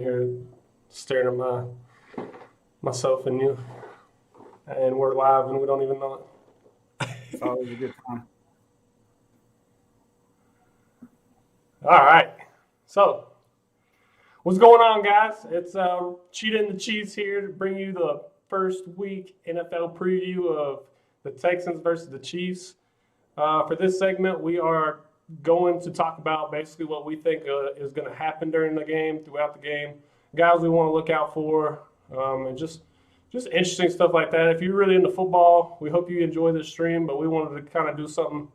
here staring at myself and you, and we're live and we don't even know it. It's always a good time. All right. So, what's going on, guys? It's Cheetah and the Cheese here to bring you the first week NFL preview of the Texans versus the Chiefs. For this segment, we are going to talk about basically what we think is going to happen during the game, throughout the game, guys we want to look out for, and just interesting stuff like that. If you're really into football, we hope you enjoy this stream, but we wanted to kind of do something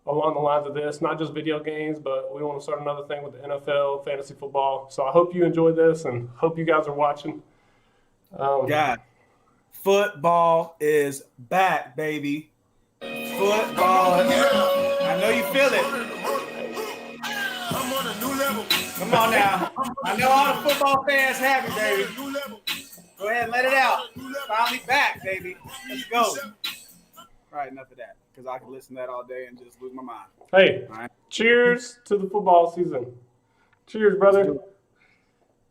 along the lines of this, not just video games, but we want to start another thing with the NFL, fantasy football. So I hope you enjoy this and hope you guys are watching. God, football is back, baby. Football. I know you feel it. Come on now. I know all the football fans happy, baby. Go ahead and let it out. Finally back, baby. Let's go. All right, enough of that, because I can listen to that all day and just lose my mind. Hey, right. Cheers to the football season. Cheers, brother.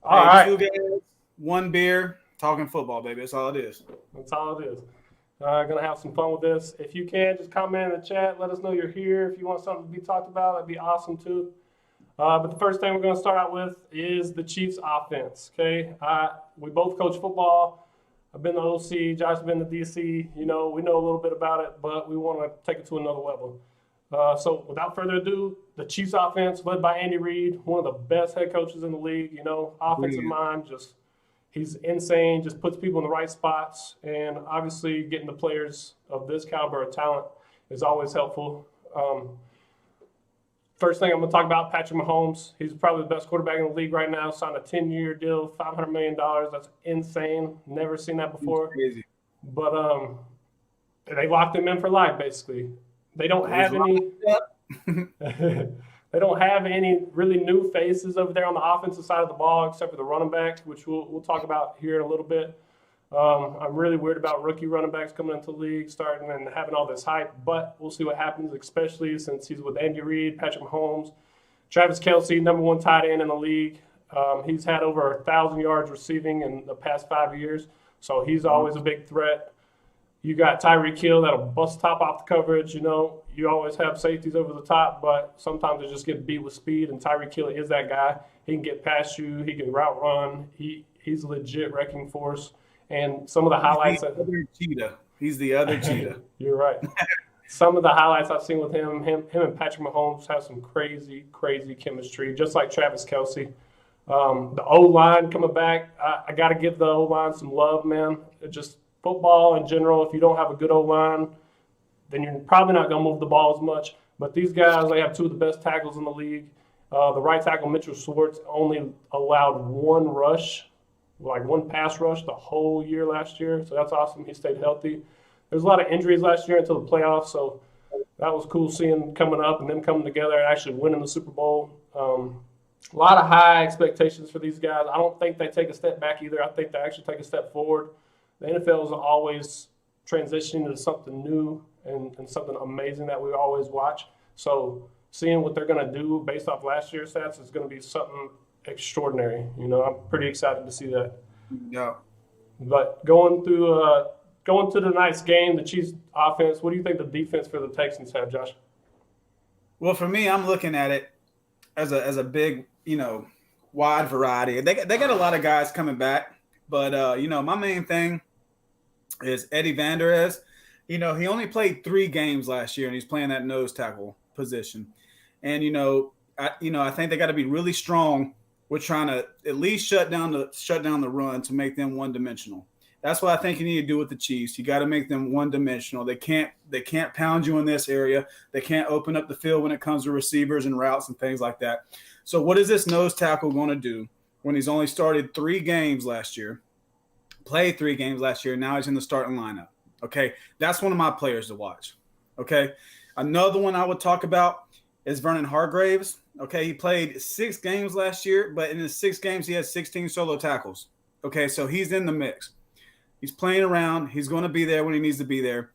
All right. 2 games, 1 beer, talking football, baby. That's all it is. That's all it is. Gonna have some fun with this. If you can, just comment in the chat. Let us know you're here. If you want something to be talked about, that'd be awesome too. But the first thing we're going to start out with is the Chiefs offense. Okay, we both coach football. I've been the OC. Josh's been the DC. We know a little bit about it, but we want to take it to another level. So without further ado, the Chiefs offense, led by Andy Reid, one of the best head coaches in the league. Offensive mind, he's insane. Just puts people in the right spots, and obviously getting the players of this caliber of talent is always helpful. First thing I'm going to talk about, Patrick Mahomes. He's probably the best quarterback in the league right now. Signed a 10-year deal, $500 million. That's insane. Never seen that before. Crazy. But they locked him in for life, basically. They don't have any. They don't have any really new faces over there on the offensive side of the ball, except for the running back, which we'll talk about here in a little bit. I'm really weird about rookie running backs coming into the league, starting and having all this hype, but we'll see what happens, especially since he's with Andy Reid, Patrick Mahomes, Travis Kelce, number 1 tight end in the league. He's had over 1,000 yards receiving in the past 5 years, so he's always a big threat. You got Tyreek Hill that'll bust top off the coverage. You always have safeties over the top, but sometimes they just get beat with speed, and Tyreek Hill is that guy. He can get past you. He can route run. He's a legit wrecking force. And some of the highlights. He's the other cheetah. You're right. Some of the highlights I've seen with him and Patrick Mahomes have some crazy, crazy chemistry, just like Travis Kelce. The O-line coming back, I got to give the O-line some love, man. Just football in general, if you don't have a good O-line, then you're probably not going to move the ball as much. But these guys, they have 2 of the best tackles in the league. The right tackle, Mitchell Schwartz, only allowed 1 rush. 1 pass rush the whole year last year. So that's awesome. He stayed healthy. There's a lot of injuries last year until the playoffs. So that was cool seeing coming up and them coming together and actually winning the Super Bowl. A lot of high expectations for these guys. I don't think they take a step back either. I think they actually take a step forward. The NFL is always transitioning to something new and something amazing that we always watch. So seeing what they're going to do based off last year's stats is going to be something extraordinary. I'm pretty excited to see that. Yeah. But going to the night's game, the Chiefs offense, what do you think the defense for the Texans have, Josh? Well, for me, I'm looking at it as a big, wide variety. They got a lot of guys coming back, but my main thing is Eddie Van Der Esch. He only played 3 games last year, and he's playing that nose tackle position. And I think they got to be really strong. We're trying to at least shut down the run to make them one-dimensional. That's what I think you need to do with the Chiefs. You got to make them one-dimensional. They can't pound you in this area. They can't open up the field when it comes to receivers and routes and things like that. So what is this nose tackle going to do when he's only started 3 games last year, played 3 games last year, now he's in the starting lineup? Okay, that's one of my players to watch. Okay, another one I would talk about is Vernon Hargraves. Okay, he played 6 games last year, but in his 6 games, he had 16 solo tackles. Okay, so he's in the mix. He's playing around. He's going to be there when he needs to be there.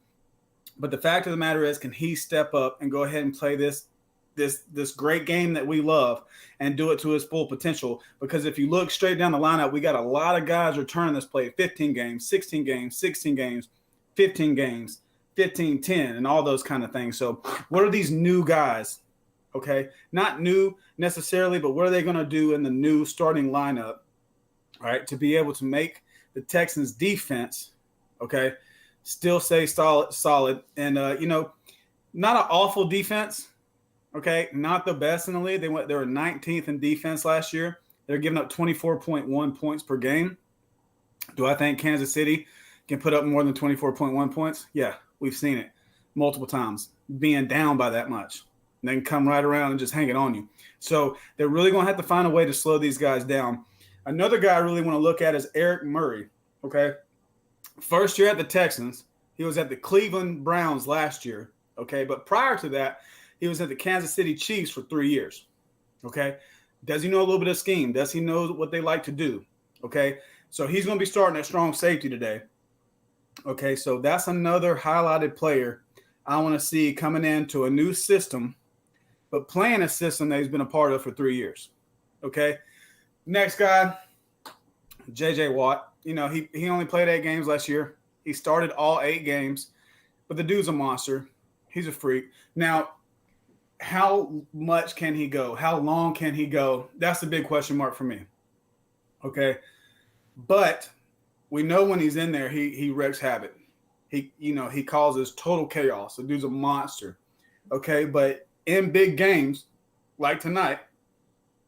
But the fact of the matter is, can he step up and go ahead and play this this great game that we love and do it to its full potential. Because if you look straight down the lineup, we got a lot of guys returning this play: 15 games, 16 games, 16 games, 15 games, 15, 10, and all those kind of things. So what are these new guys? Okay, not new necessarily, but what are they going to do in the new starting lineup, right, to be able to make the Texans defense, okay, still stay solid, and not an awful defense, okay, not the best in the league. They were 19th in defense last year. They're giving up 24.1 points per game. Do I think Kansas City can put up more than 24.1 points? Yeah, we've seen it multiple times, being down by that much. And they can come right around and just hang it on you. So they're really going to have to find a way to slow these guys down. Another guy I really want to look at is Eric Murray, okay? First year at the Texans. He was at the Cleveland Browns last year, okay? But prior to that, he was at the Kansas City Chiefs for 3 years, okay? Does he know a little bit of scheme? Does he know what they like to do, okay? So he's going to be starting at strong safety today, okay? So that's another highlighted player I want to see coming into a new system, but playing a system that he's been a part of for 3 years, okay? Next guy, J.J. Watt. He only played 8 games last year. He started all 8 games, but the dude's a monster. He's a freak. Now, how much can he go? How long can he go? That's the big question mark for me, okay? But we know when he's in there, he wreaks havoc. He causes total chaos. The dude's a monster, okay? But in big games like tonight,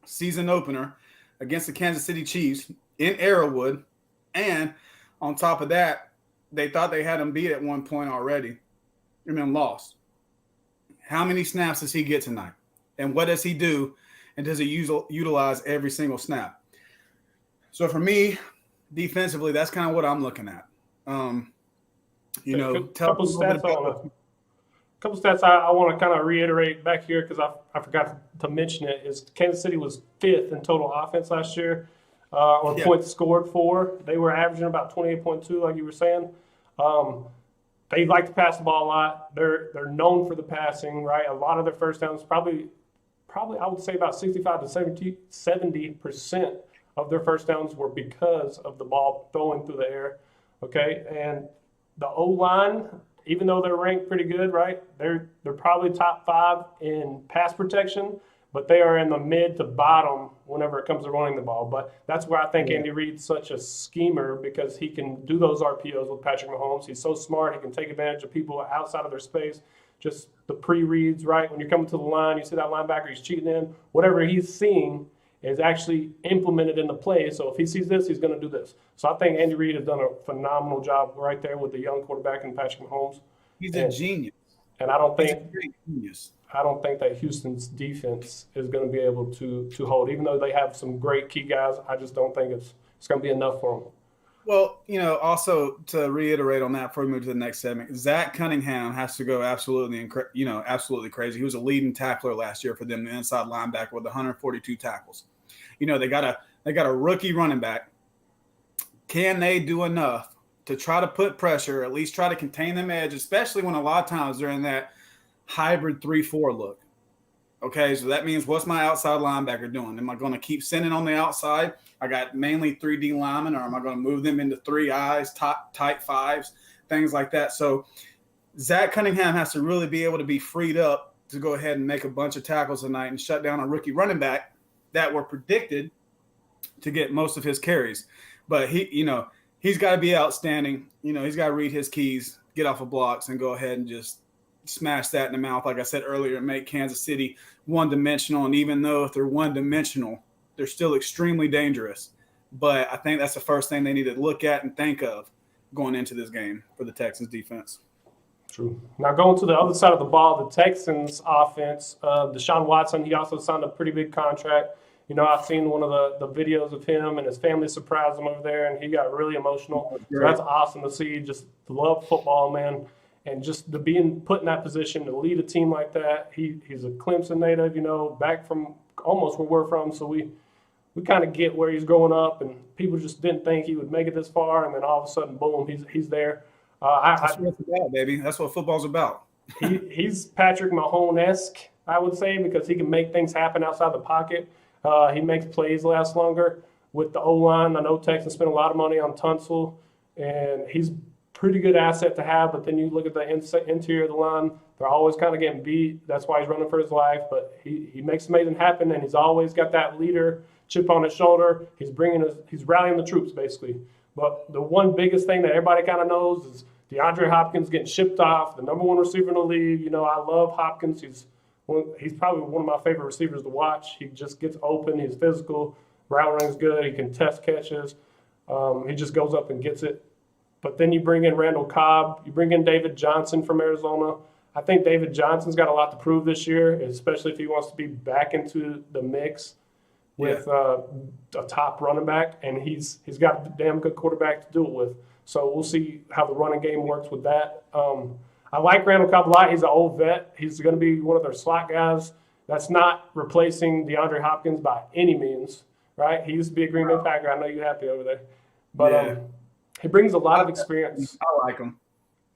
season opener against the Kansas City Chiefs in Arrowwood, and on top of that, they thought they had him beat at one point already and then lost. How many snaps does he get tonight? And what does he do? And does he utilize every single snap? So for me, defensively, that's kind of what I'm looking at. Couple stats I want to kind of reiterate back here because I forgot to mention it is Kansas City was 5th in total offense last year on points scored for. They were averaging about 28.2, like you were saying. They like to pass the ball a lot. They're known for the passing, right? A lot of their first downs, probably I would say about 65 to 70% of their first downs were because of the ball throwing through the air. Okay, and the O-line, even though they're ranked pretty good, right? They're probably top 5 in pass protection, but they are in the mid to bottom whenever it comes to running the ball. But that's where I think Andy Reid's such a schemer because he can do those RPOs with Patrick Mahomes. He's so smart. He can take advantage of people outside of their space. Just the pre-reads, right? When you're coming to the line, you see that linebacker, he's cheating in. Whatever he's seeing is actually implemented in the play. So if he sees this, he's going to do this. So I think Andy Reid has done a phenomenal job right there with the young quarterback in Patrick Mahomes. He's a genius. And I don't think He's a great genius. I don't think that Houston's defense is going to be able to hold. Even though they have some great key guys, I just don't think it's going to be enough for them. Well, also to reiterate on that before we move to the next segment, Zach Cunningham has to go absolutely crazy. He was a leading tackler last year for them, the inside linebacker with 142 tackles. They got a rookie running back. Can they do enough to try to put pressure, at least try to contain them edge, especially when a lot of times they're in that hybrid 3-4 look? Okay, so that means what's my outside linebacker doing? Am I going to keep sending on the outside? I got mainly 3D linemen, or am I going to move them into 3 eyes, tight 5s, things like that? So Zach Cunningham has to really be able to be freed up to go ahead and make a bunch of tackles tonight and shut down a rookie running back that were predicted to get most of his carries. But he's got to be outstanding. He's got to read his keys, get off of blocks, and go ahead and just smash that in the mouth, like I said earlier, and make Kansas City one-dimensional. And even though if they're one-dimensional, they're still extremely dangerous. But I think that's the first thing they need to look at and think of going into this game for the Texans defense. True. Now going to the other side of the ball, the Texans offense, Deshaun Watson, he also signed a pretty big contract. I've seen one of the videos of him and his family surprised him over there, and he got really emotional. So that's awesome to see. Just to love football, man. And just to being put in that position to lead a team like that. He's a Clemson native, back from almost where we're from. So we kind of get where he's growing up, and people just didn't think he would make it this far. And then all of a sudden, boom, he's there. That's what it's about, baby. That's what football's about. He's Patrick Mahomes-esque I would say, because he can make things happen outside the pocket. He makes plays last longer. With the O-line, I know Texans spent a lot of money on Tunsil, and he's pretty good asset to have, but then you look at the interior of the line, they're always kind of getting beat. That's why he's running for his life, but he makes amazing happen, and he's always got that leader chip on his shoulder. He's rallying the troops, basically. But the one biggest thing that everybody kind of knows is Deandre Hopkins getting shipped off, the number one receiver in the league. You know, I love Hopkins. He's probably one of my favorite receivers to watch. He just gets open. He's physical. Route running's good. He can test catches. He just goes up and gets it. But then you bring in Randall Cobb. You bring in David Johnson from Arizona. I think David Johnson's got a lot to prove this year, especially if he wants to be back into the mix with a top running back. And he's got a damn good quarterback to do it with. So we'll see how the running game works with that. I like Randall Cobb a lot. He's an old vet. He's going to be one of their slot guys. That's not replacing DeAndre Hopkins by any means, right? He used to be a Green Bay Packer. I know you're happy over there. But he brings a lot of experience. I like him.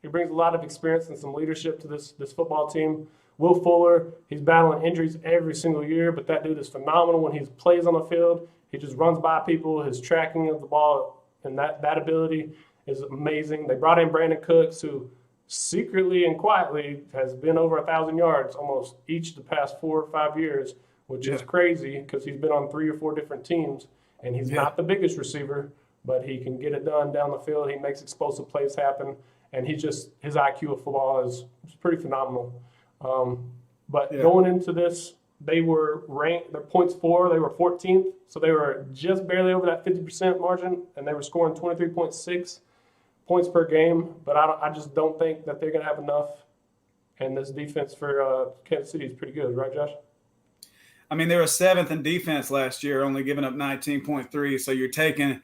He brings a lot of experience and some leadership to this football team. Will Fuller, he's battling injuries every single year, but that dude is phenomenal when he plays on the field. He just runs by people. His tracking of the ball and that ability is amazing. They brought in Brandon Cooks, who secretly and quietly has been over 1,000 yards almost each the past 4 or 5 years, which is crazy because he's been on 3 or 4 different teams, and he's not the biggest receiver, but he can get it done down the field. He makes explosive plays happen, and his IQ of football is pretty phenomenal. But going into this, they were ranked, their points for, they were 14th, so they were just barely over that 50% margin, and they were scoring 23.6 points per game, but I just don't think that they're going to have enough. And this defense for Kansas City is pretty good, right, Josh? I mean, they were 7th in defense last year, only giving up 19.3. So you're taking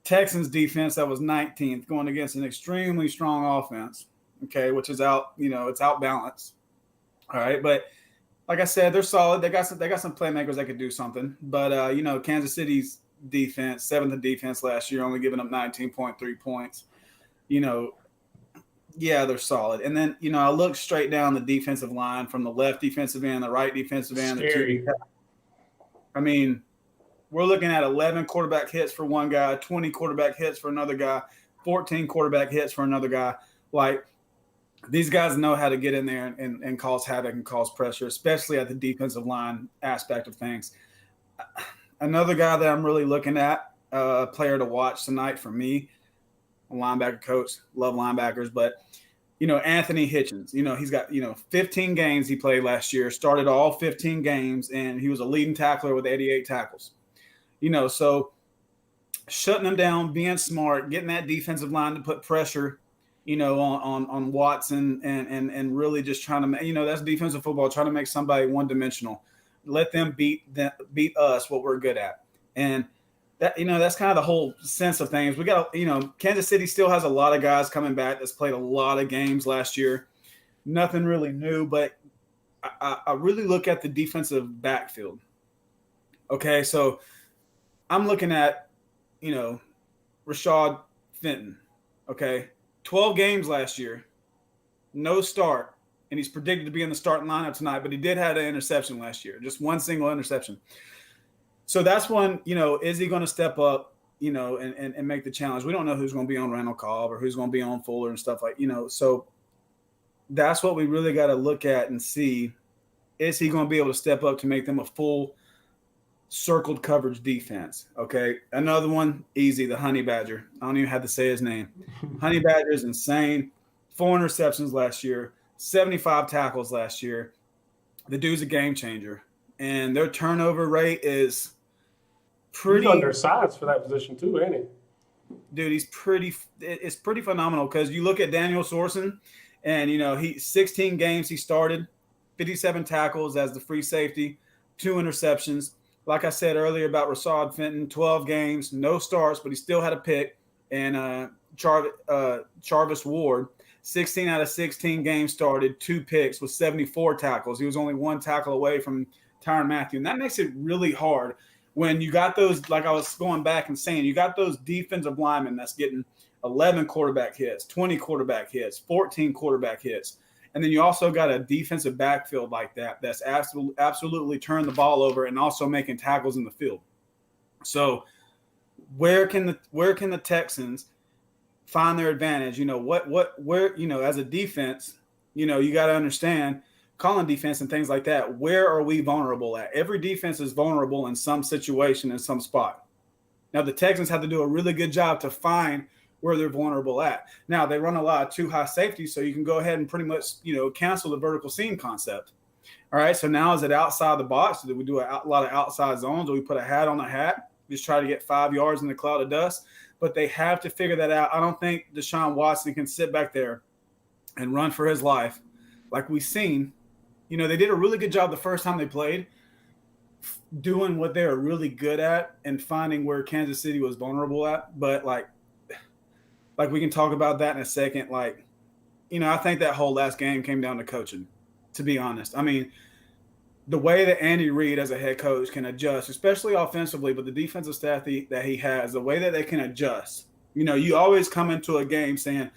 Texans defense that was 19th, going against an extremely strong offense, okay, which is it's out balanced. All right, but like I said, they're solid. They got some playmakers that could do something. But Kansas City's defense, 7th in defense last year, only giving up 19.3 points. They're solid. And then, I look straight down the defensive line from the left defensive end, the right defensive end. I mean, we're looking at 11 quarterback hits for one guy, 20 quarterback hits for another guy, 14 quarterback hits for another guy. Like, these guys know how to get in there and cause havoc and cause pressure, especially at the defensive line aspect of things. Another guy that I'm really looking at, a player to watch tonight for me, a linebacker coach, love linebackers, but Anthony Hitchens, he's got 15 games he played last year, started all 15 games, and he was a leading tackler with 88 tackles. So shutting them down, being smart, getting that defensive line to put pressure on Watson and really just trying to that's defensive football, trying to make somebody one-dimensional, let them beat us what we're good at. And that, that's kind of the whole sense of things. We got, Kansas City still has a lot of guys coming back that's played a lot of games last year. Nothing really new, but I really look at the defensive backfield. Okay, so I'm looking at, Rashad Fenton. Okay, 12 games last year, no start, and he's predicted to be in the starting lineup tonight, but he did have an interception last year, just one single interception. So that's one, is he going to step up, and make the challenge? We don't know who's going to be on Randall Cobb or who's going to be on Fuller and stuff so that's what we really got to look at and see. Is he going to be able to step up to make them a full circled coverage defense? Okay. Another one, easy, the Honey Badger. I don't even have to say his name. Honey Badger is insane. 4 interceptions last year, 75 tackles last year. The dude's a game changer. And their turnover rate is pretty – he's undersized for that position too, ain't he? Dude, it's pretty phenomenal because you look at Daniel Sorensen and, he 16 games he started, 57 tackles as the free safety, 2 interceptions. Like I said earlier about Rashad Fenton, 12 games, no starts, but he still had a pick. And Jarvis Ward, 16 out of 16 games started, 2 picks with 74 tackles. He was only 1 tackle away from Tyrann Mathieu. And that makes it really hard when you got those, like I was going back and saying, you got those defensive linemen that's getting 11 quarterback hits, 20 quarterback hits, 14 quarterback hits. And then you also got a defensive backfield like that's absolutely turning the ball over and also making tackles in the field. So where can the Texans find their advantage? Where as a defense, you got to understand calling defense and things like that. Where are we vulnerable at? Every defense is vulnerable in some situation, in some spot. Now, the Texans have to do a really good job to find where they're vulnerable at. Now, they run a lot of too high safety, so you can go ahead and pretty much, cancel the vertical seam concept. All right, so now is it outside the box? Do we do a lot of outside zones? Do we put a hat on a hat? Just try to get 5 yards in the cloud of dust? But they have to figure that out. I don't think Deshaun Watson can sit back there and run for his life like we've seen. They did a really good job the first time they played, doing what they were really good at and finding where Kansas City was vulnerable at. But like we can talk about that in a second. I think that whole last game came down to coaching, to be honest. I mean, the way that Andy Reid as a head coach can adjust, especially offensively, but the defensive staff that he has, the way that they can adjust. You always come into a game saying,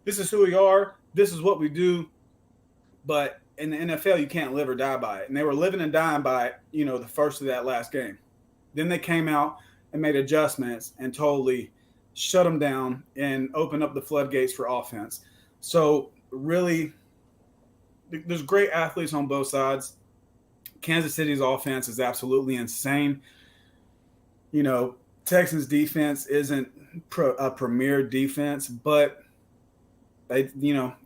this is who we are, this is what we do. But in the NFL, you can't live or die by it. And they were living and dying by it, the first of that last game. Then they came out and made adjustments and totally shut them down and opened up the floodgates for offense. So really, there's great athletes on both sides. Kansas City's offense is absolutely insane. Texans defense isn't a premier defense, but they,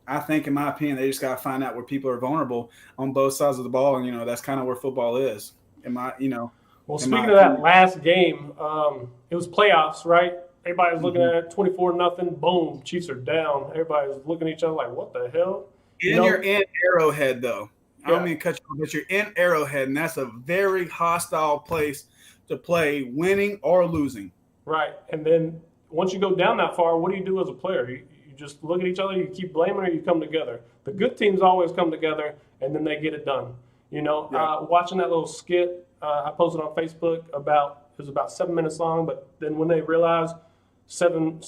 I think, in my opinion, they just got to find out where people are vulnerable on both sides of the ball. And, that's kind of where football is. Well, speaking of that last game, it was playoffs, right? Everybody was looking at it, 24-0, boom, Chiefs are down. Everybody was looking at each other like, what the hell? You're in Arrowhead, though. I don't mean to cut you off, but you're in Arrowhead, and that's a very hostile place to play, winning or losing. Right. And then once you go down that far, what do you do as a player? You just look at each other, you keep blaming, or you come together. The good teams always come together, and then they get it done. Watching that little skit I posted on Facebook it was about 7 minutes long, but then when they realized seven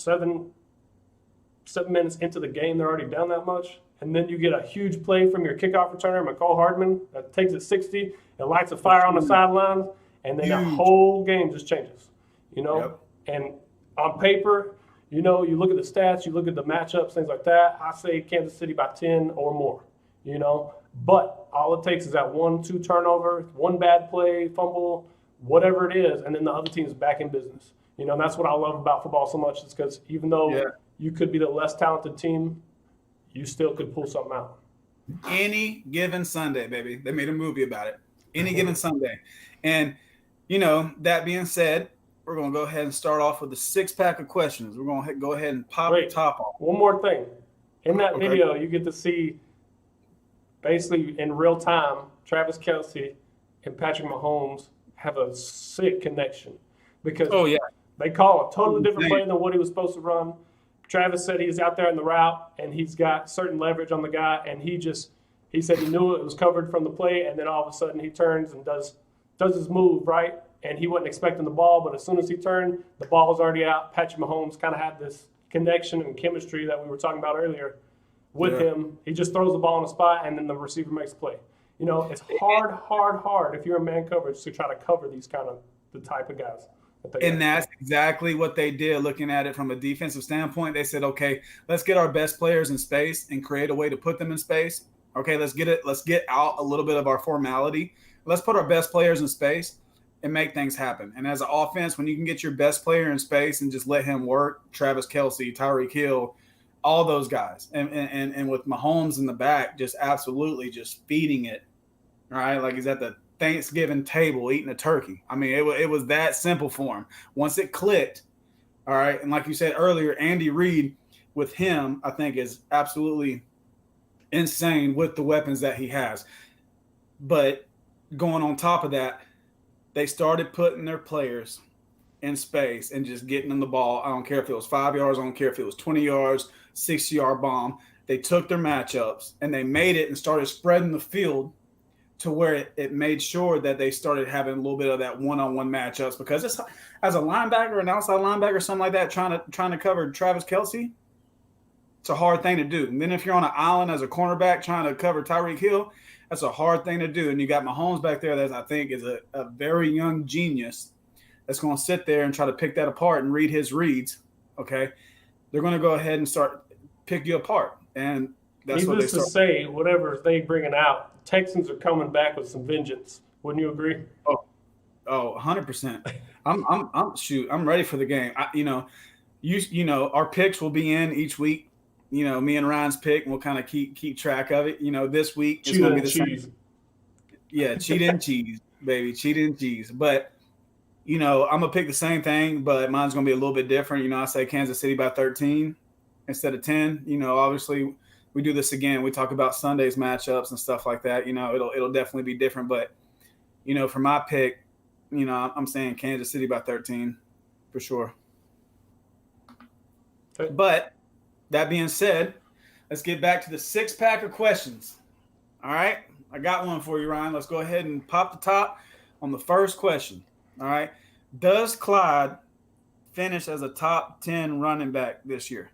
minutes into the game, they're already down that much. And then you get a huge play from your kickoff returner, McCall Hardman, that takes it 60 and lights a fire on the sidelines, and then the whole game just changes. And on paper, you look at the stats, you look at the matchups, things like that. I say Kansas City by 10 or more, But all it takes is that 1-2 turnover, one bad play, fumble, whatever it is, and then the other team's back in business. And that's what I love about football so much, is because even though you could be the less talented team, you still could pull something out. Any given Sunday, baby. They made a movie about it. Any given Sunday. And, that being said, we're going to go ahead and start off with a 6-pack of questions. We're going to go ahead and pop the top off. One more thing. In that video, you get to see, basically in real time, Travis Kelce and Patrick Mahomes have a sick connection. Because they call a totally different play than what he was supposed to run. Travis said he's out there in the route, and he's got certain leverage on the guy, and he said he knew it was covered from the play, and then all of a sudden he turns and does his move, right? And he wasn't expecting the ball, but as soon as he turned, the ball was already out. Patrick Mahomes kind of had this connection and chemistry that we were talking about earlier with him. He just throws the ball in the spot, and then the receiver makes the play. It's hard if you're in man coverage to try to cover these kind of the type of guys. And that's exactly what they did. Looking at it from a defensive standpoint, they said, okay, let's get our best players in space and create a way to put them in space. Okay, let's get out a little bit of our formality. Let's put our best players in space and make things happen. And as an offense, when you can get your best player in space and just let him work, Travis Kelce, Tyreek Hill, all those guys, and with Mahomes in the back, just absolutely just feeding it, right? Like he's at the Thanksgiving table eating a turkey. I mean, it was that simple for him. Once it clicked, all right, and like you said earlier, Andy Reid with him, I think, is absolutely insane with the weapons that he has. But going on top of that, they started putting their players in space and just getting them the ball. I don't care if it was 5 yards. I don't care if it was 20 yards, 60-yard bomb. They took their matchups and they made it and started spreading the field to where it made sure that they started having a little bit of that one-on-one matchups, because it's, as a linebacker, an outside linebacker, something like that, trying to cover Travis Kelce, It's a hard thing to do. And then if you're on an island as a cornerback trying to cover Tyreek Hill, that's a hard thing to do. And you got Mahomes back there that I think is a very young genius that's going to sit there and try to pick that apart and read his reads. Okay. They're going to go ahead and start pick you apart. And that's what they start. Needless to say, whatever they bringing out, Texans are coming back with some vengeance. Wouldn't you agree? Oh, 100%. I'm ready for the game. Our picks will be in each week. Me and Ryan's pick, and we'll kind of keep track of it. This week it's going to be the same. Yeah, cheetah and cheese, baby, cheetah and cheese. But I'm gonna pick the same thing, but mine's gonna be a little bit different. I say Kansas City by 13 instead of 10. Obviously we do this again. We talk about Sunday's matchups and stuff like that. It'll definitely be different. But for my pick, I'm saying Kansas City by 13 for sure. Okay. But that being said, let's get back to the 6-pack of questions. All right, I got one for you, Ryan. Let's go ahead and pop the top on the first question. All right, does Clyde finish as a top 10 running back this year?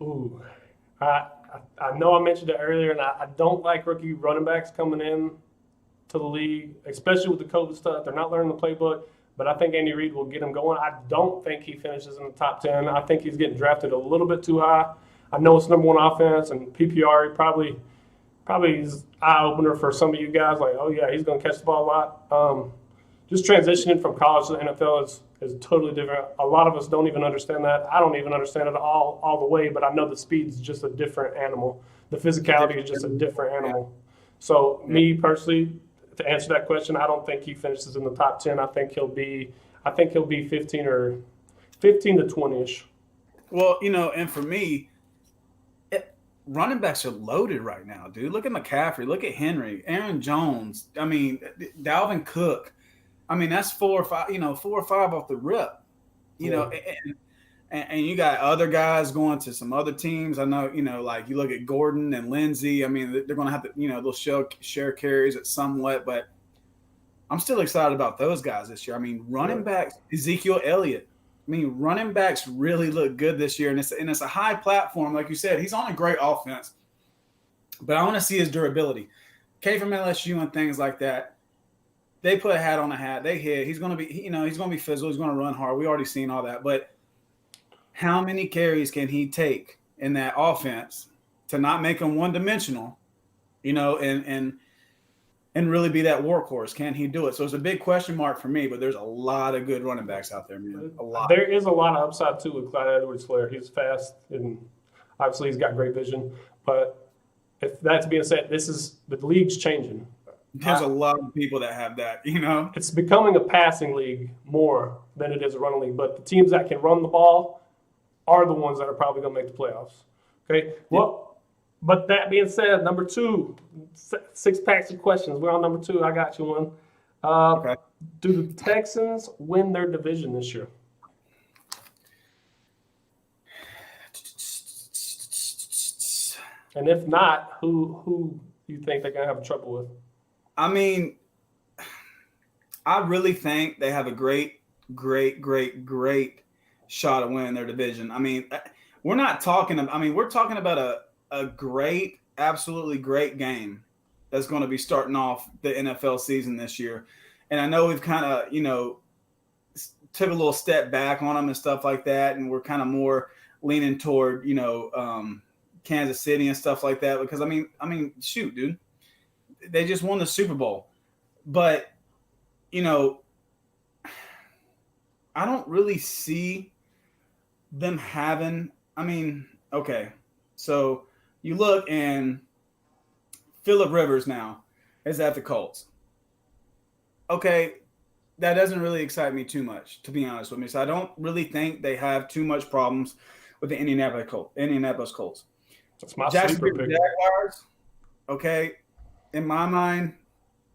Ooh, I know I mentioned it earlier, and I don't like rookie running backs coming in to the league, especially with the COVID stuff. They're not learning the playbook, but I think Andy Reid will get him going. I don't think he finishes in the top 10. I think he's getting drafted a little bit too high. I know it's number one offense, and PPR probably is eye-opener for some of you guys. Like, oh, yeah, he's going to catch the ball a lot. Just transitioning from college to the NFL is totally different. A lot of us don't even understand that. I don't even understand it all the way, but I know the speed's just a different animal. The physicality is just a different animal. So me personally, to answer that question, I don't think he finishes in the top 10. I think he'll be 15 to 20-ish. Well, and for me, running backs are loaded right now, dude. Look at McCaffrey, look at Henry, Aaron Jones. I mean, Dalvin Cook. I mean, that's 4 or 5 off the rip. And you got other guys going to some other teams. I know, like you look at Gordon and Lindsey. I mean, they're going to have to, they'll share carries at somewhat, but I'm still excited about those guys this year. I mean, running backs, Ezekiel Elliott. I mean, running backs really look good this year, and it's a high platform, like you said. He's on a great offense, but I want to see his durability. Came from LSU and things like that. They put a hat on a hat. They hit. He's going to be, he's going to be physical. He's going to run hard. We already seen all that, but how many carries can he take in that offense to not make him one-dimensional, and really be that workhorse? Can he do it? So it's a big question mark for me, but there's a lot of good running backs out there, man. A lot. There is a lot of upside, too, with Clyde Edwards-Helaire. He's fast, and obviously he's got great vision. But if that's being said, the league's changing. There's a lot of people that have that, It's becoming a passing league more than it is a running league. But the teams that can run the ball are the ones that are probably going to make the playoffs. Okay? Well, but that being said, number 2, 6 packs of questions. We're on number 2. I got you one. Okay. Do the Texans win their division this year? And if not, who do you think they're going to have trouble with? I mean, I really think they have a great shot at winning their division. I mean, we're talking about a great, absolutely great game that's going to be starting off the NFL season this year. And I know we've kind of, took a little step back on them and stuff like that. And we're kind of more leaning toward, Kansas City and stuff like that. Because I mean, shoot, dude, they just won the Super Bowl. But, I don't really see them having, okay. So you look and Phillip Rivers now is at the Colts. Okay, that doesn't really excite me too much, to be honest with me. So I don't really think they have too much problems with the Indianapolis Colts. That's my Jacksonville Jaguars, okay, in my mind,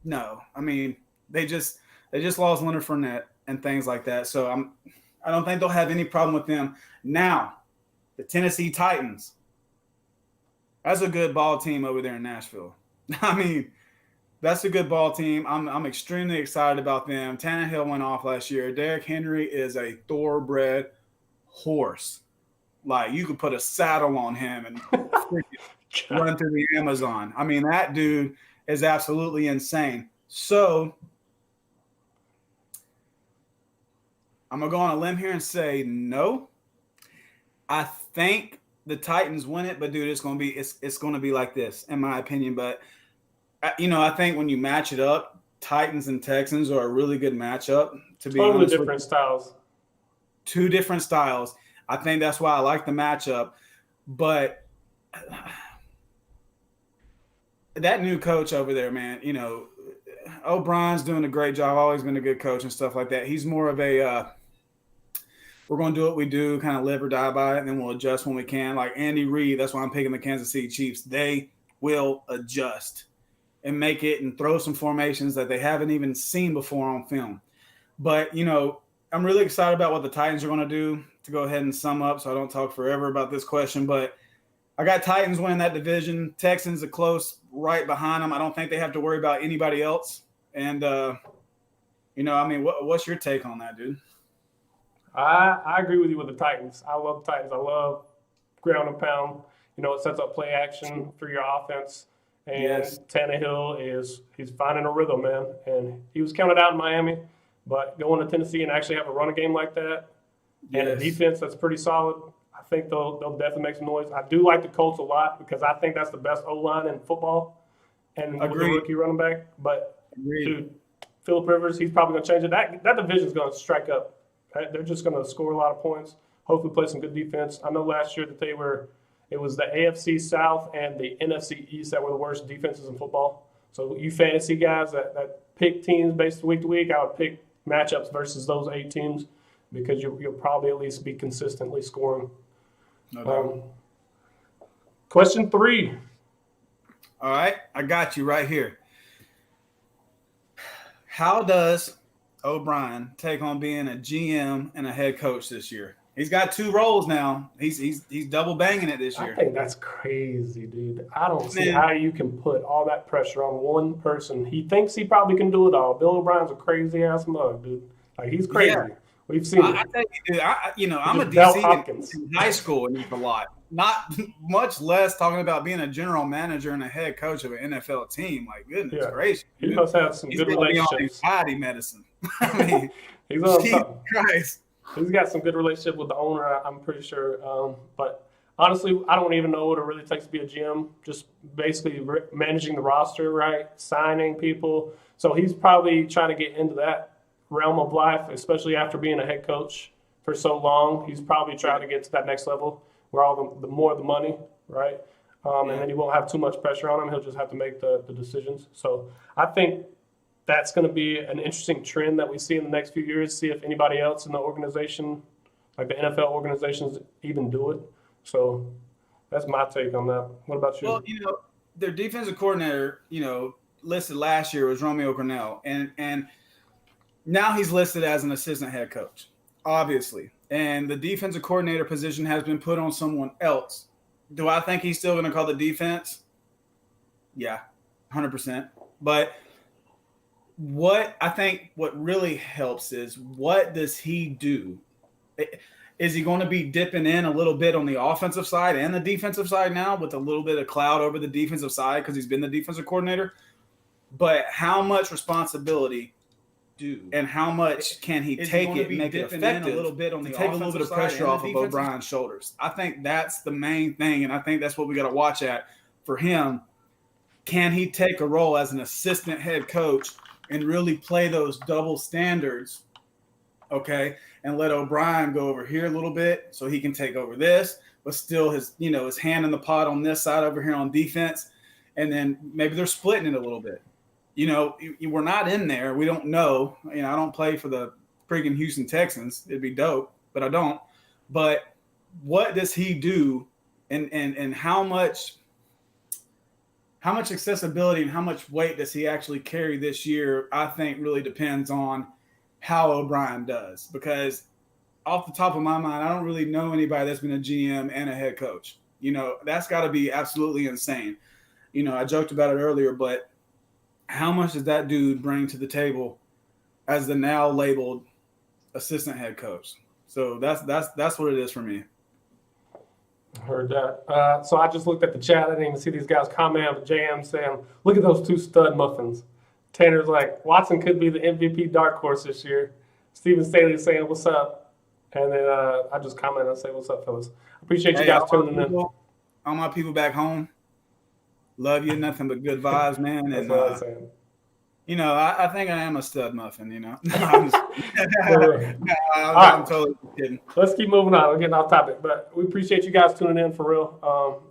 no. I mean, they just lost Leonard Fournette and things like that. So I don't think they'll have any problem with them. Now, the Tennessee Titans. That's a good ball team over there in Nashville. I mean, that's a good ball team. I'm extremely excited about them. Tannehill went off last year. Derrick Henry is a thoroughbred horse. Like, you could put a saddle on him and run through the Amazon. I mean, that dude is absolutely insane. So I'm going to go on a limb here and say no. I think the Titans win it, but dude, it's going to be like this, in my opinion. But I think when you match it up, Titans and Texans are a really good matchup. To be totally honest, different styles. Two different styles. I think that's why I like the matchup. But that new coach over there, man, O'Brien's doing a great job. Always been a good coach and stuff like that. He's more of a we're going to do what we do, kind of live or die by it, and then we'll adjust when we can. Like Andy Reid, that's why I'm picking the Kansas City Chiefs. They will adjust and make it and throw some formations that they haven't even seen before on film. But, I'm really excited about what the Titans are going to do, to go ahead and sum up so I don't talk forever about this question. But I got Titans winning that division. Texans are close right behind them. I don't think they have to worry about anybody else. And, what's your take on that, dude? I agree with you with the Titans. I love the Titans. I love ground and pound. It sets up play action for your offense. And yes. Tannehill he's finding a rhythm, man. And he was counted out in Miami, but going to Tennessee and actually have a running game like that and a defense that's pretty solid, I think they'll definitely make some noise. I do like the Colts a lot because I think that's the best O-line in football and with the rookie running back. But, dude, Phillip Rivers, he's probably going to change it. That division's going to strike up. They're just going to score a lot of points, hopefully play some good defense. I know last year that it was the AFC South and the NFC East that were the worst defenses in football. So you fantasy guys that pick teams based week to week, I would pick matchups versus those 8 teams because you'll probably at least be consistently scoring. No doubt. Question 3. All right, I got you right here. How does O'Brien take on being a GM and a head coach this year? He's got 2 roles now. He's double banging it this year. I think that's crazy, dude. I don't see how you can put all that pressure on one person. He thinks he probably can do it all. Bill O'Brien's a crazy ass mug, dude. Like, he's crazy. Yeah. We've seen it. I think, dude, I'm a DC in high school and a lot. Not much less talking about being a general manager and a head coach of an NFL team. Like, goodness gracious. He must have some good relationships. He's on anxiety medicine. I mean, he's on Christ. He's got some good relationship with the owner, I'm pretty sure. But honestly, I don't even know what it really takes to be a GM. Just basically managing the roster, right? Signing people. So he's probably trying to get into that realm of life, especially after being a head coach for so long. He's probably trying to get to that next level where all the more the money, right? And then he won't have too much pressure on him. He'll just have to make the decisions. So I think that's going to be an interesting trend that we see in the next few years, see if anybody else in the organization, like the NFL organizations, even do it. So that's my take on that. What about you? Well, their defensive coordinator, listed last year was Romeo Crennel, and now he's listed as an assistant head coach, obviously. And the defensive coordinator position has been put on someone else. Do I think he's still going to call the defense? Yeah, 100%. But what really helps is, what does he do? Is he going to be dipping in a little bit on the offensive side and the defensive side now with a little bit of cloud over the defensive side because he's been the defensive coordinator? But how much responsibility and how much can he take it and make it effective a little bit on to take a little bit of pressure off of O'Brien's shoulders? I think that's the main thing, and I think that's what we got to watch at for him. Can he take a role as an assistant head coach and really play those double standards, okay, and let O'Brien go over here a little bit so he can take over this, but still his hand in the pot on this side over here on defense, and then maybe they're splitting it a little bit. We're not in there. We don't know. I don't play for the freaking Houston Texans. It'd be dope, but I don't. But what does he do, and how much accessibility and how much weight does he actually carry this year, I think really depends on how O'Brien does. Because off the top of my mind, I don't really know anybody that's been a GM and a head coach. That's got to be absolutely insane. I joked about it earlier, but how much does that dude bring to the table as the now labeled assistant head coach? So that's what it is for me. Heard that. So I just looked at the chat. I didn't even see these guys comment on the JM saying, look at those two stud muffins. Tanner's like, Watson could be the MVP dark horse this year. Steven Staley saying, what's up? And then I just comment and say, what's up, fellas? Appreciate you guys tuning in. All my people back home, love you. Nothing but good vibes, man. That's And what I'm saying. I think I am a stud muffin, No, I'm totally kidding. Let's keep moving on. We're getting off topic, but we appreciate you guys tuning in for real.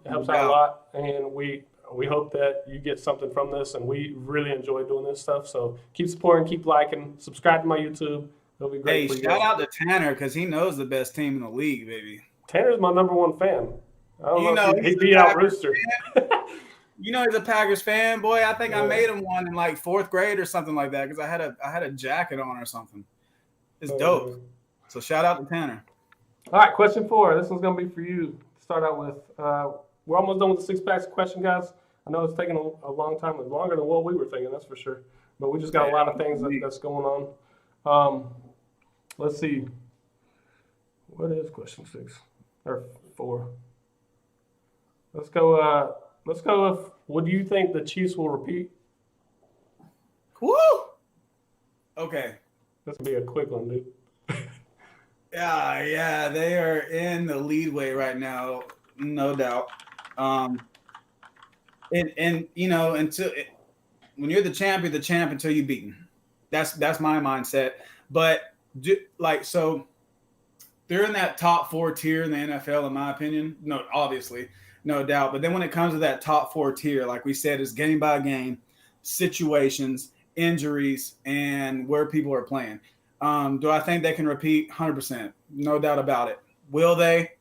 It helps out a lot, and we hope that you get something from this, and we really enjoy doing this stuff. So keep supporting, keep liking, subscribe to my YouTube. It'll be great. Hey, shout out to Tanner because he knows the best team in the league, baby. Tanner's my number one fan. I don't know if he beat out Rooster. He's a Packers fan, boy. I think I made him one in like 4th grade or something like that because I had a jacket on or something. It's dope. So shout out to Tanner. All right, question 4. This one's gonna be for you to start out with. We're almost done with the 6 packs of question, guys. I know it's taking a long time, longer than what we were thinking, that's for sure. But we just got a lot of things that's going on. Let's see. What is question 6 or 4? Let's go. Let's go with, what do you think the Chiefs will repeat? Woo! Okay. This will be a quick one, dude. Yeah, they are in the lead way right now, no doubt. Until when you're the champ until you're beaten. That's my mindset. But so they're in that top 4 tier in the NFL, in my opinion. No, obviously. No doubt. But then when it comes to that top 4 tier, like we said, is game by game, situations, injuries, and where people are playing. Do I think they can repeat? 100%. No doubt about it. Will they?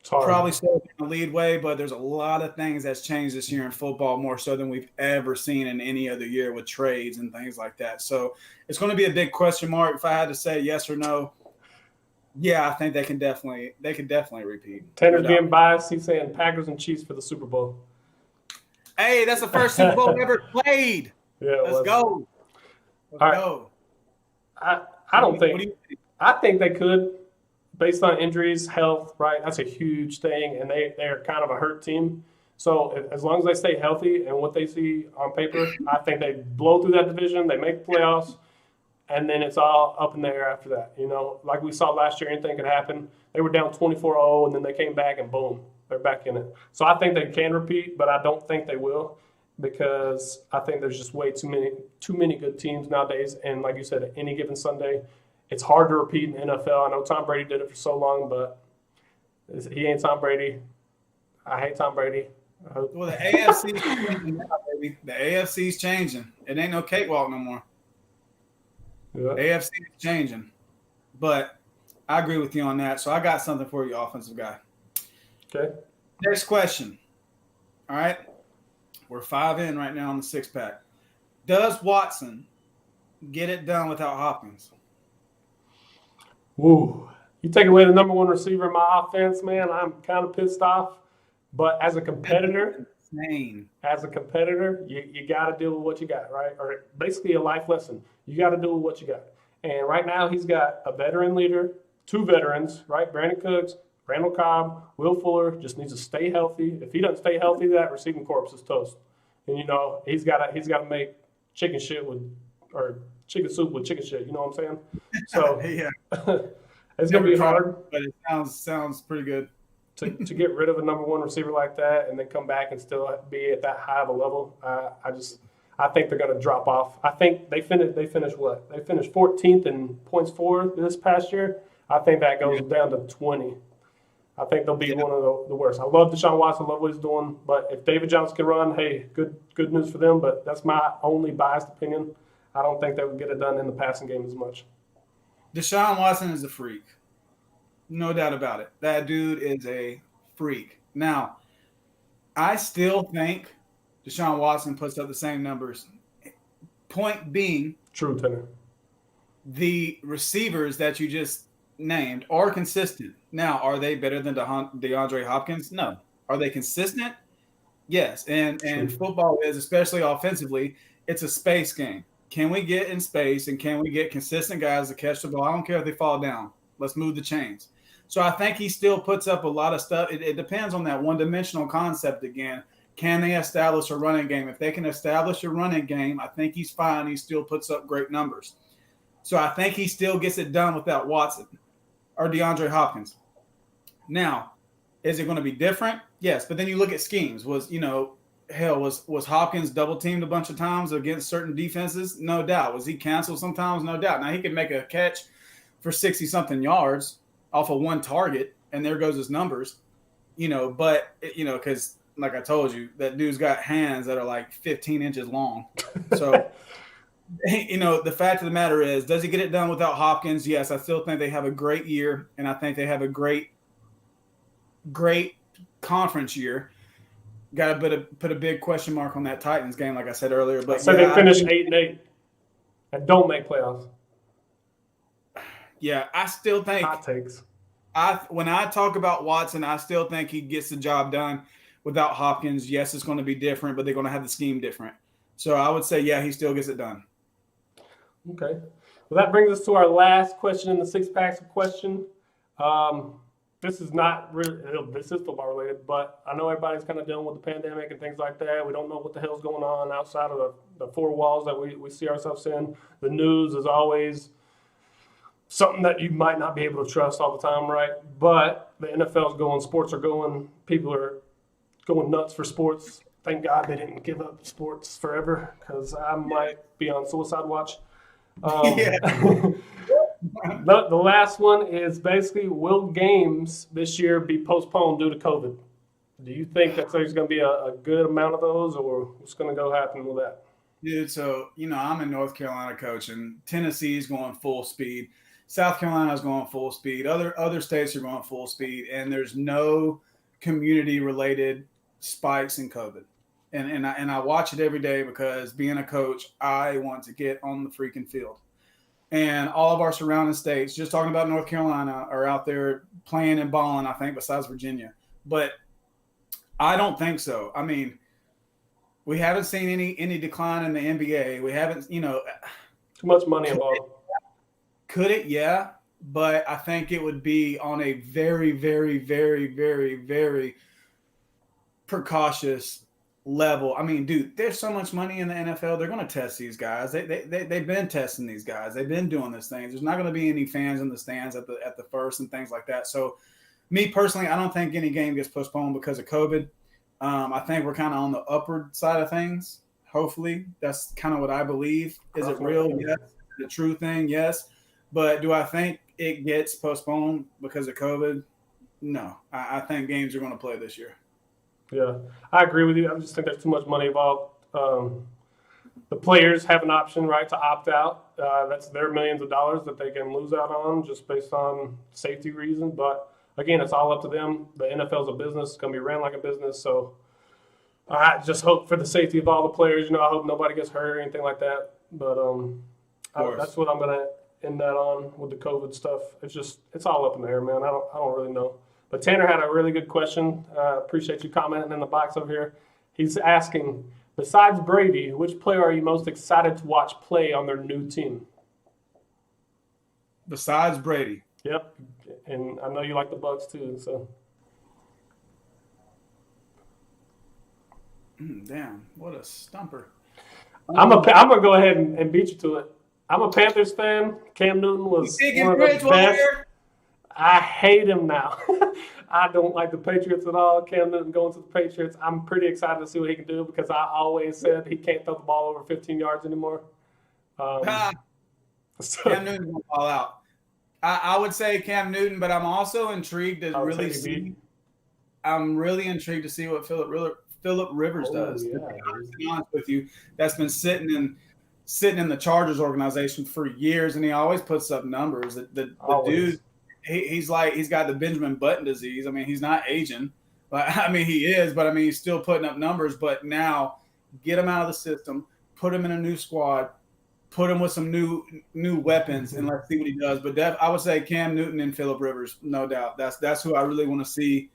Probably still in the lead way, but there's a lot of things that's changed this year in football, more so than we've ever seen in any other year with trades and things like that. So it's going to be a big question mark. If I had to say yes or no, yeah, I think they can definitely repeat. Tanner's being biased. He's saying Packers and Chiefs for the Super Bowl. Hey, that's the first Super Bowl ever played. Yeah, let's go. Let's go. I don't think. I think they could, based on injuries, health. Right, that's a huge thing, and they're kind of a hurt team. So as long as they stay healthy and what they see on paper, I think they blow through that division. They make the playoffs. And then it's all up in the air after that. Like we saw last year, anything could happen. They were down 24-0, and then they came back, and boom, they're back in it. So I think they can repeat, but I don't think they will because I think there's just way too many good teams nowadays. And like you said, any given Sunday, it's hard to repeat in the NFL. I know Tom Brady did it for so long, but he ain't Tom Brady. I hate Tom Brady. Well, the AFC's changing now, baby. The AFC's changing. It ain't no cakewalk no more. Yeah. AFC is changing, but I agree with you on that. So I got something for you, offensive guy. Okay. Next question. All right. We're 5 in right now on the 6-pack. Does Watson get it done without Hopkins? Woo. You take away the number 1 receiver in my offense, man, I'm kind of pissed off. But as a competitor, you got to deal with what you got, right? Or basically a life lesson. You got to do what you got. And right now he's got a veteran leader, 2 veterans, right? Brandon Cooks, Randall Cobb, Will Fuller just needs to stay healthy. If he doesn't stay healthy, that receiving corpse is toast. And he's got to make chicken soup with chicken shit. You know what I'm saying? So yeah, it's gonna be hard. But it sounds pretty good. To get rid of a number 1 receiver like that and then come back and still be at that high of a level, I think they're going to drop off. I think they finished what? They finished 14th in points for this past year. I think that goes down to 20. I think they'll be one of the worst. I love Deshaun Watson, love what he's doing, but if David Johnson can run, hey, good news for them, but that's my only biased opinion. I don't think they would get it done in the passing game as much. Deshaun Watson is a freak. No doubt about it. That dude is a freak. Now, I still think Deshaun Watson puts up the same numbers. Point being, true, Tanner. The receivers that you just named are consistent. Now, are they better than DeAndre Hopkins? No. Are they consistent? Yes. And football is, especially offensively, it's a space game. Can we get in space and can we get consistent guys to catch the ball? I don't care if they fall down. Let's move the chains. So I think he still puts up a lot of stuff. It depends on that one-dimensional concept again. Can they establish a running game? If they can establish a running game, I think he's fine. He still puts up great numbers. So I think he still gets it done without Watson or DeAndre Hopkins. Now, is it going to be different? Yes, but then you look at schemes. Was Hopkins double-teamed a bunch of times against certain defenses? No doubt. Was he canceled sometimes? No doubt. Now, he could make a catch for 60-something yards off of one target, and there goes his numbers, but, because like I told you, that dude's got hands that are like 15 inches long. So, the fact of the matter is, does he get it done without Hopkins? Yes, I still think they have a great year, and I think they have a great conference year. Got to put a big question mark on that Titans game, like I said earlier. But so they finished 8-8 and don't make playoffs. Yeah, I still think hot takes. When I talk about Watson, I still think he gets the job done without Hopkins. Yes, it's going to be different, but they're going to have the scheme different. So I would say, yeah, he still gets it done. Okay. Well, that brings us to our last question in the six packs of question. This is not really, this is football related, but I know everybody's kind of dealing with the pandemic and things like that. We don't know what the hell's going on outside of the four walls that we see ourselves in. The news is always something that you might not be able to trust all the time, right? But the NFL's going, sports are going, people are going nuts for sports. Thank God they didn't give up sports forever, because I might be on suicide watch. The last one is basically, will games this year be postponed due to COVID? Do you think that there's going to be a good amount of those, or what's going to go happen with that? Dude, so, I'm in North Carolina coaching. Tennessee's going full speed. South Carolina's going full speed. Other states are going full speed, and there's no community-related spikes in COVID. And I watch it every day because being a coach, I want to get on the freaking field. And all of our surrounding states, just talking about North Carolina, are out there playing and balling, I think, besides Virginia. But I don't think so. I mean, we haven't seen any decline in the NBA. We haven't, too much money involved. Could it? Yeah. But I think it would be on a very, very, very, very, very precautious level. I mean, dude, there's so much money in the NFL. They're going to test these guys. They've been testing these guys. They've been doing this thing. There's not going to be any fans in the stands at the first and things like that. So, me personally, I don't think any game gets postponed because of COVID. I think we're kind of on the upward side of things. Hopefully, that's kind of what I believe. Is it real? Yes. The true thing? Yes. But do I think it gets postponed because of COVID? No. I think games are going to play this year. Yeah, I agree with you. I just think there's too much money involved. The players have an option, right, to opt out. That's their millions of dollars that they can lose out on just based on safety reasons. But, again, it's all up to them. The NFL's a business. It's going to be ran like a business. So I just hope for the safety of all the players. I hope nobody gets hurt or anything like that. But that's what I'm going to end that on with the COVID stuff. It's all up in the air, man. I don't really know. But Tanner had a really good question. Appreciate you commenting in the box over here. He's asking, besides Brady, which player are you most excited to watch play on their new team? Besides Brady? Yep. And I know you like the Bucs too, so. Damn, what a stumper. I'm gonna go ahead and beat you to it. I'm a Panthers fan. Cam Newton was one of the best. I hate him now. I don't like the Patriots at all. Cam Newton going to the Patriots. I'm pretty excited to see what he can do because I always said he can't throw the ball over 15 yards anymore. Cam Newton will fall out. I would say Cam Newton, but I'm also intrigued to really see. I'm really intrigued to see what Phillip Rivers does. Yeah. To be honest with you, that's been sitting in the Chargers organization for years, and he always puts up numbers. The dude. He's got the Benjamin Button disease. I mean, he's not aging. He is, but he's still putting up numbers. But now, get him out of the system, put him in a new squad, put him with some new weapons, and let's see what he does. But I would say Cam Newton and Phillip Rivers, no doubt. That's who I really want to see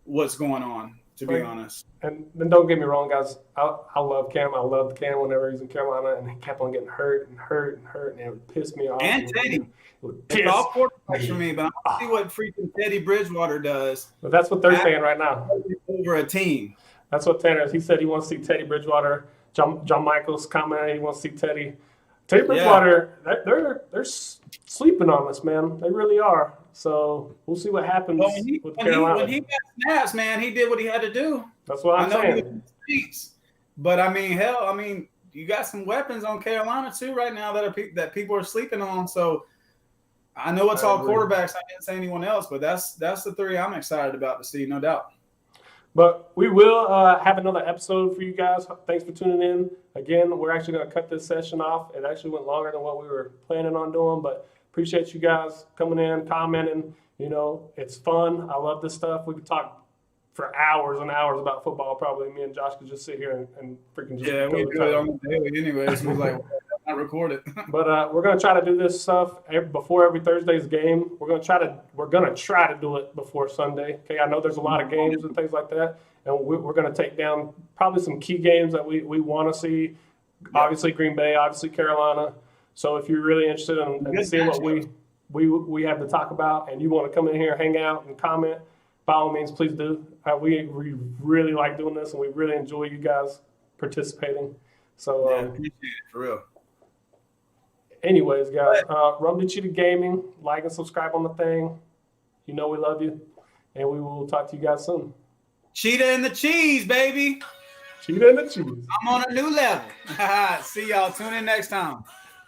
what's going on. to be honest. And then don't get me wrong, guys. I love Cam. I loved Cam whenever he's in Carolina, and he kept on getting hurt, and it would piss me off. And Teddy. It's all quarterbacks for me, but I want to see what freaking Teddy Bridgewater does. But that's what they're saying right now. Over a team. That's what Tanner is. He said he wants to see Teddy Bridgewater. John Michaels commented he wants to see Teddy. Teddy Bridgewater, they're sleeping on us, man. They really are. So we'll see what happens with Carolina. When he got snaps, man, he did what he had to do. That's what I'm saying. But I mean, you got some weapons on Carolina too right now that people are sleeping on. So I know it's all quarterbacks. I didn't say anyone else, but that's the three I'm excited about to see, no doubt. But we will have another episode for you guys. Thanks for tuning in. Again, we're actually going to cut this session off. It actually went longer than what we were planning on doing, but appreciate you guys coming in, commenting. You know, it's fun. I love this stuff. We could talk for hours and hours about football. Probably me and Josh could just sit here and freaking just we do it almost daily anyways. We're like, not recorded. But we're gonna try to do this stuff before every Thursday's game. We're gonna try to do it before Sunday. Okay, I know there's a lot of games and things like that, and we're gonna take down probably some key games that we want to see. Obviously Green Bay, obviously Carolina. So if you're really interested in seeing what we have to talk about, and you want to come in here, hang out, and comment, by all means, please do. We really like doing this, and we really enjoy you guys participating. So appreciate it for real. Anyways, guys, RumblyCheetah Gaming, like and subscribe on the thing. You know we love you, and we will talk to you guys soon. Cheetah and the cheese, baby. Cheetah and the cheese. I'm on a new level. See y'all. Tune in next time.